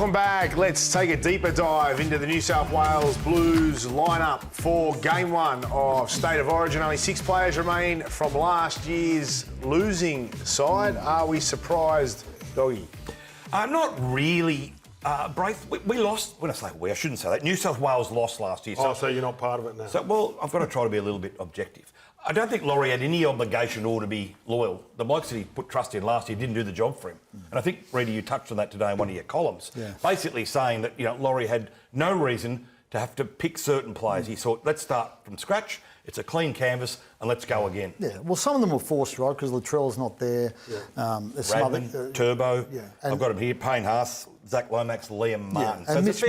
Welcome back. Let's take a deeper dive into the New South Wales Blues lineup for Game 1 of State of Origin. Only 6 players remain from last year's losing side. Are we surprised, Doggy? Not really. Braith, we lost. When I say we, I shouldn't say that. New South Wales lost last year. So you're not part of it now? Well, I've got to try to be a little bit objective. I don't think Laurie had any obligation or to be loyal. The blokes that he put trust in last year didn't do the job for him. And I think, Reedy, you touched on that today in one of your columns, basically saying that Laurie had no reason to have to pick certain players. He thought, let's start from scratch, it's a clean canvas, and let's go again. Yeah, well, some of them were forced, right, because Latrell's not there. Yeah. Radley, Turbo, I've got him here, Payne Haas, Zach Lomax, Liam Martin. And Mitch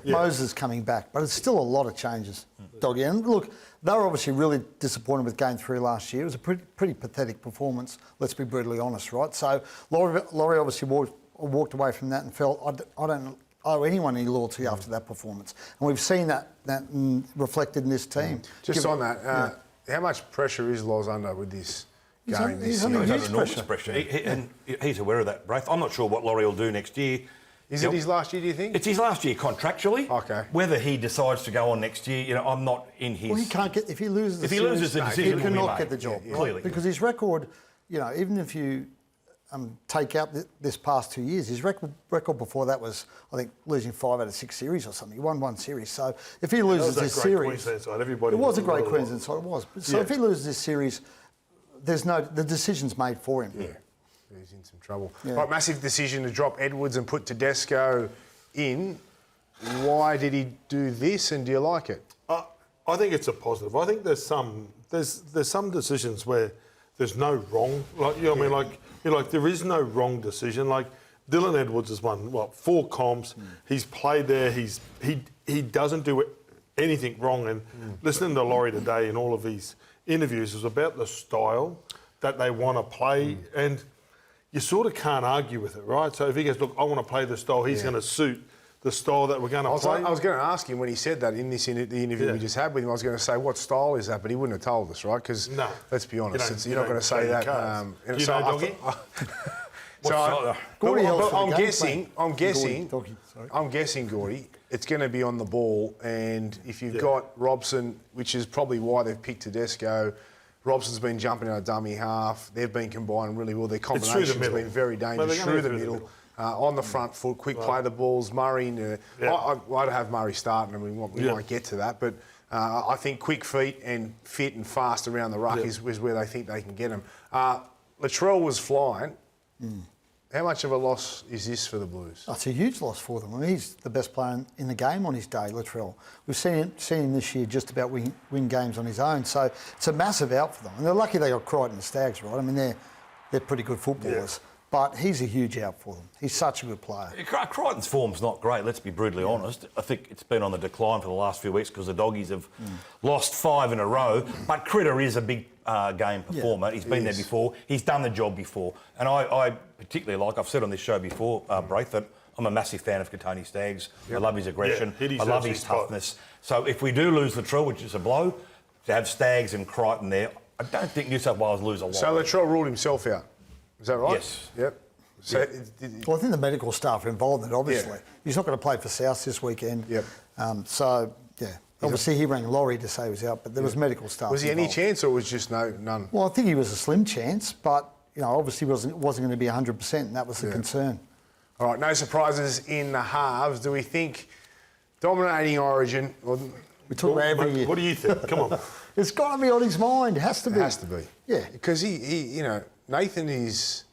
Moses coming back, but it's still a lot of changes, Doggy. And look, they were obviously really disappointed with game 3 last year. It was a pretty pathetic performance, let's be brutally honest, right? So Laurie obviously walked away from that and felt, I don't owe anyone any loyalty after that performance. And we've seen that reflected in this team. Just on that, how much pressure is Loz under with this game? He's under enormous pressure. And he's aware of that, Braith. I'm not sure what Laurie will do next year. Is it his last year, do you think? It's his last year contractually. Okay. Whether he decides to go on next year, I'm not in his... Well, he can't get... If he loses the decision, he cannot get the job. Yeah, clearly. Because his record, even if you take out this past 2 years, his record before that was, I think, losing 5 out of 6 series or something. He won 1 series. So if he loses this series... Everybody it was a great Queensland side, it was. So if he loses this series, the decision's made for him. Yeah. He's in some trouble. Yeah. Right, massive decision to drop Edwards and put Tedesco in. Why did he do this, and do you like it? I think it's a positive. I think there's some decisions where there's no wrong. There is no wrong decision. Like Dylan Edwards has won 4 comps. He's played there. He doesn't do anything wrong. And listening to Laurie today in all of his interviews was about the style that they want to play and. You sort of can't argue with it, right? So if he goes, look, I want to play the style, he's going to suit the style that we're going to play. I was going to ask him when he said that in the interview we just had with him, I was going to say, what style is that? But he wouldn't have told us, right? Because let's be honest, you're not going to say that. Do you know, Doggy? I'm guessing, Gordy, it's going to be on the ball. And if you've got Robson, which is probably why they've picked Tedesco, Robson's been jumping out of dummy half. They've been combining really well. Their combination's been very dangerous through the middle. On the front foot, quick play the balls. Murray, I'd have Murray starting, and we might get to that. But I think quick feet and fit and fast around the ruck is where they think they can get him. Latrell was flying. How much of a loss is this for the Blues? It's a huge loss for them. I mean, he's the best player in the game on his day, Latrell. We've seen him this year just about win games on his own. So it's a massive out for them. And they're lucky they got Crichton and Staggs, right? I mean, they're pretty good footballers. But he's a huge out for them. He's such a good player. Crichton's form's not great, let's be brutally honest. I think it's been on the decline for the last few weeks because the Doggies have lost 5 in a row. But Critter is a big game performer. He's been there before. He's done the job before. And I particularly like, I've said on this show before, Braith, that I'm a massive fan of Katoni Staggs. I love his aggression. I love his toughness. So if we do lose Latrell, which is a blow, to have Staggs and Crichton there, I don't think New South Wales lose a lot. So Latrell ruled himself out. Is that right? Yes. Yep. So, well, I think the medical staff are involved in it, obviously. Yeah. He's not going to play for South this weekend. Yep. Obviously, he rang Laurie to say he was out, but there was medical staff Was he involved. any chance or was just none? Well, I think he was a slim chance, but, obviously wasn't going to be 100%, and that was the concern. All right, no surprises in the halves. Do we think dominating Origin... We talk about every year. What do you think? Come on. It's got to be on his mind. It has to be. It has to be. Yeah. Because he Nathan is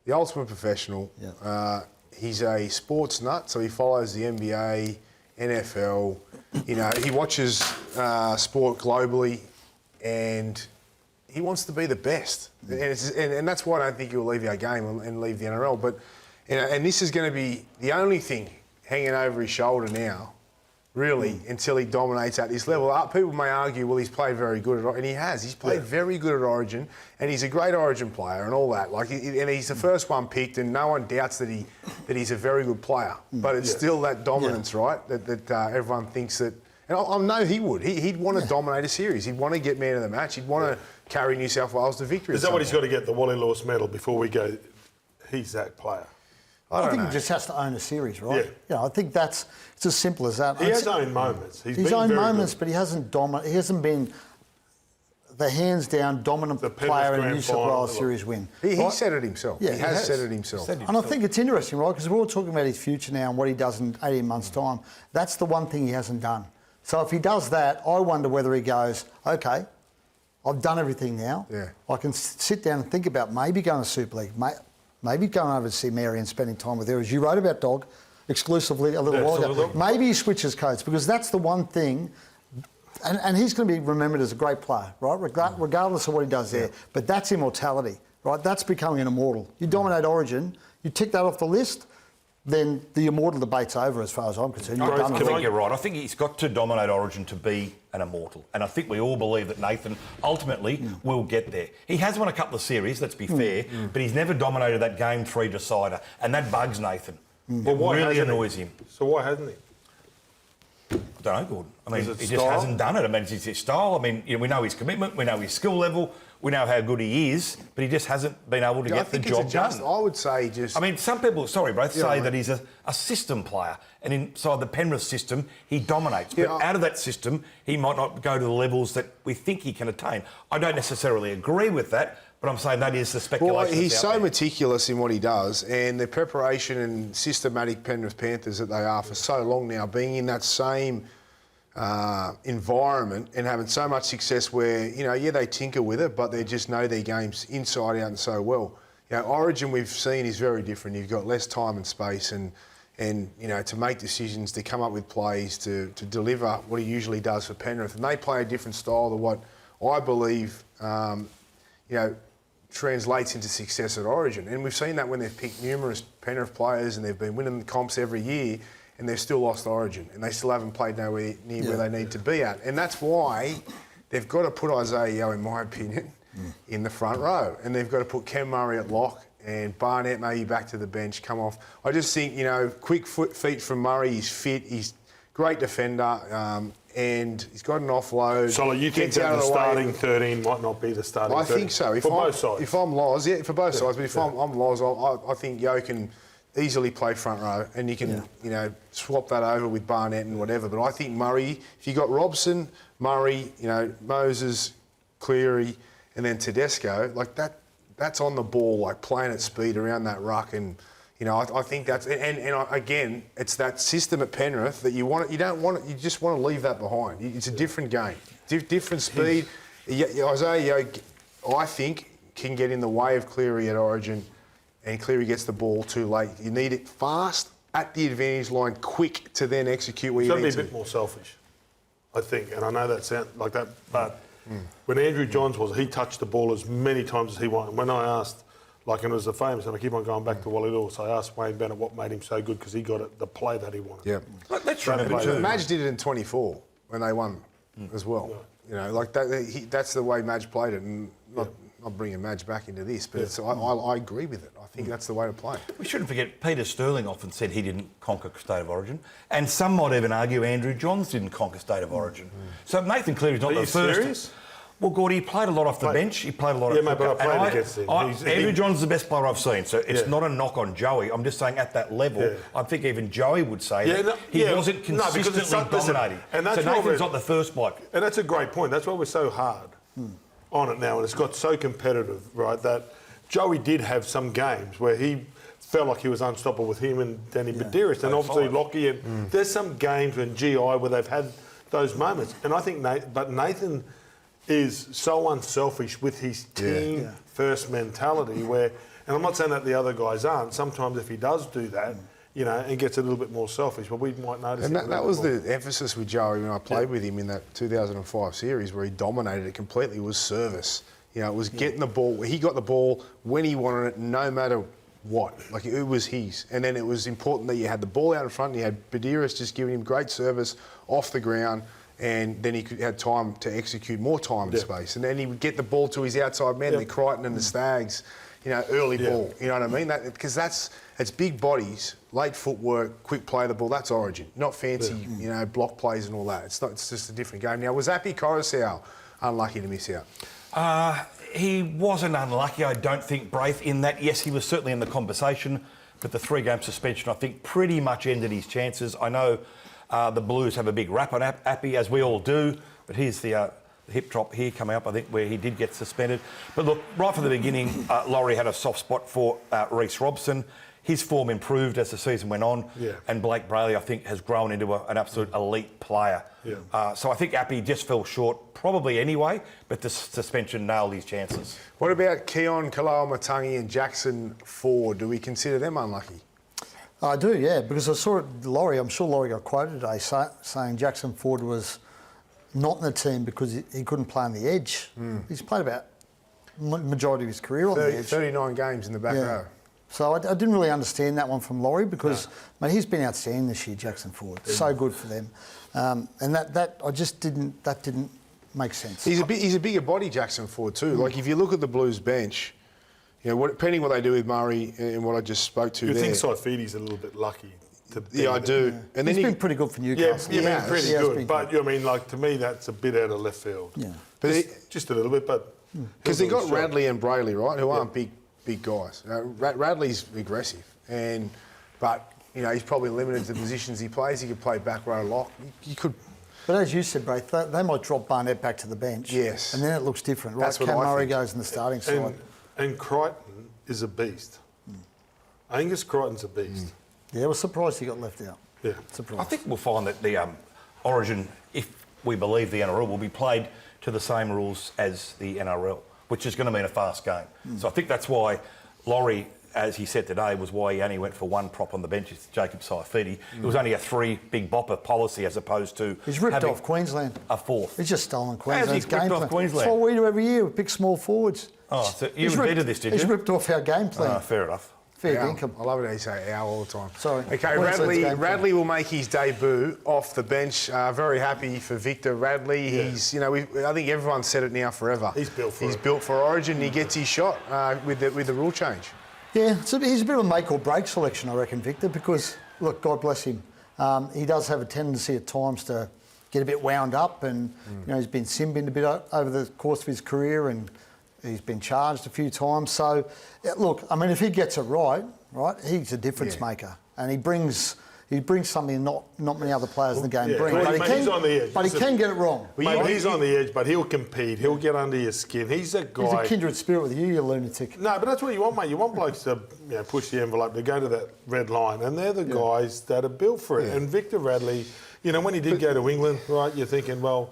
the ultimate professional. Yeah. He's a sports nut, so he follows the NBA, NFL. He watches sport globally, and he wants to be the best. And that's why I don't think he'll leave our game and leave the NRL. But and this is going to be the only thing hanging over his shoulder now, really, until he dominates at this level. People may argue, well, he's played very good at Origin, and he has. He's played very good at Origin, and he's a great Origin player and all that. And he's the first one picked, and no one doubts that he's a very good player. But it's still that dominance, right? That everyone thinks that. And I know he would. He'd want to dominate a series. He'd want to get man of the match. He'd want to carry New South Wales to victory. Is that what he's got to get, the Wally Lewis medal, before we go, he's that player? I think know. he just has to own a series, right? Yeah. You know, I think it's as simple as that. He has owned moments. He's been owned very moments, good. but he hasn't been the hands-down dominant The Penrith player in a grand New South final. Wales series win. He right? said it himself. Yeah, he he has has. said it himself. And I think it's interesting, right? Because we're all talking about his future now and what he does in 18 months' time. That's the one thing he hasn't done. So if he does that, I wonder whether he goes, okay, I've done everything now. Yeah. I can sit down and think about maybe going to Super League, maybe going over to see Mary and spending time with her, as you wrote about Dog, exclusively a little while ago. Absolutely. Maybe he switches codes, because that's the one thing. And he's going to be remembered as a great player, right? Regardless of what he does there. But that's immortality, right? That's becoming an immortal. You dominate Origin, you tick that off the list, then the immortal debate's over as far as I'm concerned. You're done I with think it. you're right. I think he's got to dominate Origin to be an immortal. And I think we all believe that Nathan ultimately will get there. He has won a couple of series, let's be fair, but he's never dominated that Game 3 decider. And that bugs Nathan. Well, why really hasn't he? annoys him. So why hasn't he? I don't know, Gordon. I mean, Is it he just style? hasn't done it. I mean, it's his style. I mean, you know, we know his commitment, we know his skill level, we know how good he is, but he just hasn't been able to I get the think job it's just, done. I would say just... I mean, some people, sorry, bro, say mate. that he's a system player, and inside the Penrith system, he dominates. But Yeah, out of that system, he might not go to the levels that we think he can attain. I don't necessarily agree with that, but I'm saying that is the speculation. Well, that's he's out so there. meticulous in what he does, and the preparation and systematic Penrith Panthers that they are for so long now, being in that same environment and having so much success where, you know, yeah, they tinker with it, but they just know their games inside out and so well. You know, Origin we've seen is very different. You've got less time and space and you know, to make decisions, to come up with plays, to deliver what he usually does for Penrith. And they play a different style to what I believe, you know, translates into success at Origin. And we've seen that when they've picked numerous Penrith players and they've been winning the comps every year and they've still lost Origin and they still haven't played nowhere near where they need to be at. And that's why they've got to put Isaiah Yeo, in my opinion, in the front row. And they've got to put Ken Murray at lock and Barnett maybe back to the bench, come off. I just think, you know, quick feet from Murray, he's fit, he's great defender, and he's got an offload. So you think gets out that of the the way. starting 13 might not be the starting 13? I think so. For both sides? If I'm Loz, yeah, for both sides, but if I'm Loz, I think Yo can easily play front row and you can, you know, swap that over with Barnett and whatever. But I think Murray, if you got Robson, Murray, you know, Moses, Cleary, and then Tedesco, like that's on the ball, like playing at speed around that ruck. And, you know, I think that's, again, it's that system at Penrith that you don't want it, you just want to leave that behind. It's a different game, different speed. Isaiah Yeo, I think, can get in the way of Cleary at Origin, and Cleary gets the ball too late. You need it fast, at the advantage line, quick to then execute where you It's got need to be a bit more selfish, I think. And I know that sounds like that, but when Andrew Johns was, he touched the ball as many times as he wanted. When I asked, like, and it was the famous, and I keep on going back to Wally Lewis, I asked Wayne Bennett what made him so good because he got it, the play that he wanted. Yeah. Let's remember too. Madge did it in 24 when they won as well. You know, like that's the way Madge played it, and not bringing Madge back into this, but it's, I agree with it. I think that's the way to play. We shouldn't forget, Peter Sterling often said he didn't conquer State of Origin, and some might even argue Andrew Johns didn't conquer State of Origin. So Nathan Cleary's not Are the you first. serious? Well, Gordy, he played a lot off the bench. He played a lot Yeah, of... mate, but I played and against him. Andrew Johns is the best player I've seen, so it's not a knock on Joey. I'm just saying at that level, I think even Joey would say that he wasn't consistently dominating. And that's so why Nathan's not the first bloke. And that's a great point. That's why we're so hard on it now, and it's got so competitive, right, that Joey did have some games where he felt like he was unstoppable with him and Danny Badiris, and obviously Lockie. And there's some games when GI where they've had those moments. And I think Nathan is so unselfish with his team first mentality where, and I'm not saying that the other guys aren't, sometimes if he does do that, you know, and gets a little bit more selfish, but we might notice And it that was the emphasis with Joey when I played with him in that 2005 series where he dominated it completely, was service. You know, it was getting the ball. He got the ball when he wanted it, no matter what. Like, it was his. And then it was important that you had the ball out in front and you had Badiris just giving him great service off the ground, and then he had time to execute more time and space. And then he would get the ball to his outside men, the Crichton and the Stags, you know, early ball. You know what I mean? Because it's big bodies, late footwork, quick play of the ball. That's Origin. Not fancy, you know, block plays and all that. It's just a different game. Now, was Api Coruscant unlucky to miss out? He wasn't unlucky, I don't think, Braith, in that, yes, he was certainly in the conversation, but the 3-game suspension, I think, pretty much ended his chances. I know the Blues have a big rap on Appy, as we all do, but here's the hip drop here coming up, I think, where he did get suspended. But look, right from the beginning, Laurie had a soft spot for Reece Robson. His form improved as the season went on, and Blake Brayley, I think, has grown into an absolute elite player. So I think Appy just fell short, probably anyway, but the suspension nailed his chances. What about Keon, Kaloa-Matangi and Jackson Ford? Do we consider them unlucky? I do, yeah, because I saw it, Laurie, I'm sure Laurie got quoted today saying Jackson Ford was not in the team because he couldn't play on the edge. He's played about majority of his career on the edge. 39 games in the back row. So I didn't really understand that one from Laurie because, mate, he's been outstanding this year, Jackson Ford. So good for them. And that didn't make sense. He's a bigger body, Jackson Ford, too. Like, if you look at the Blues bench, you know, depending what they do with Murray and what I just spoke to You there. think Saifiti's a little bit lucky? I do. Yeah. And then he's been pretty good for Newcastle. Yeah, pretty good. But, I mean, like, to me, that's a bit out of left field. Yeah. But just a little bit, but... Because they got Radley and Brayley, right, who aren't big guys. Radley's aggressive, but you know, he's probably limited to the positions he plays. He could play back row lock. You could. But as you said, Braith, they might drop Barnett back to the bench. Yes. And then it looks different, right? That's what Cam I Murray think. goes in the starting side. And Crichton is a beast. Angus Crichton's a beast. Yeah, I was surprised he got left out. Yeah. Surprised. I think we'll find that the Origin, if we believe the NRL, will be played to the same rules as the NRL, which is going to mean a fast game. So I think that's why Laurie, as he said today, was why he only went for one prop on the bench. It's Jacob Saifiti. It was only a 3 big bopper policy as opposed to He's ripped having off Queensland. a 4th. He's just stolen How's he Queensland's ripped game off plan. Queensland? That's what we do every year. We pick small forwards. Oh, so you invented this, did you? He's ripped off our game plan. Fair enough. Fair Ow. income. I love it how you say ow all the time. Sorry. Okay, Queensland's game Radley will make his debut off the bench. Very happy for Victor Radley. He's, you know, I think everyone's said it now forever. He's built for it. built for Origin. He gets his shot with the rule change. Yeah, so he's a bit of a make or break selection, I reckon, Victor, because, look, God bless him. He does have a tendency at times to get a bit wound up and, you know, he's been sin-binned a bit over the course of his career and he's been charged a few times. So, look, I mean, if he gets it right, he's a difference maker. And he brings something not many other players in the game bring. But he's on the edge. But he can get it wrong. He's on the edge, but he'll compete. He'll get under your skin. He's a guy... He's a kindred spirit with you lunatic. No, but that's what you want, mate. You want blokes to push the envelope, to go to that red line, and they're the guys that are built for it. And Victor Radley, you know, when he did go to England, right, you're thinking, well,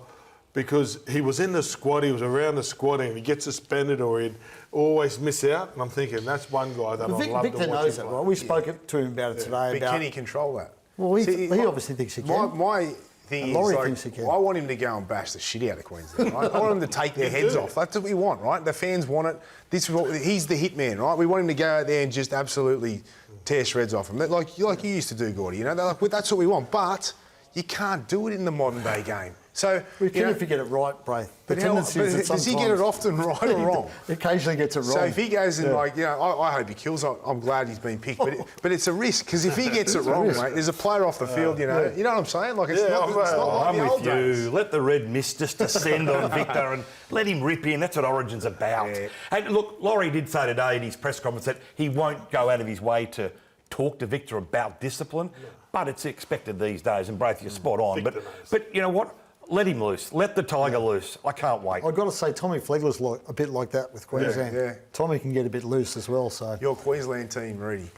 because he was in the squad, he was around the squad, and he gets suspended or he'd always miss out. And I'm thinking, that's one guy that I'd love to watch. Victor knows that, right? We spoke to him about it today. But can he control that? Well, he obviously thinks he can. My thing is, Laurie like, thinks he can. I want him to go and bash the shit out of Queensland, right? I want him to take their heads off. That's what we want, right? The fans want it. He's the hitman, right? We want him to go out there and just absolutely tear shreds off him. Like you used to do, Gordy. You know, they're like, well, that's what we want. But you can't do it in the modern day game. So We can if you get it right, Braith. The tendency is that does he get it often right or wrong? He occasionally gets it wrong. So if he goes and like, you know, I hope he kills. I'm glad he's been picked, but it's a risk because if he gets it wrong, mate, there's a player off the field. You know what I'm saying? Like it's not like I'm the old with you. days. Let the red mist just descend on Victor and let him rip in. That's what Origin's about. Yeah. And look, Laurie did say today in his press conference that he won't go out of his way to talk to Victor about discipline, but it's expected these days. And Braith, you're spot on. But you know what? Let him loose. Let the tiger loose. I can't wait. I've got to say, Tommy Flegler's a bit like that with Queensland. Yeah. Tommy can get a bit loose as well. So Your Queensland team, Reedy.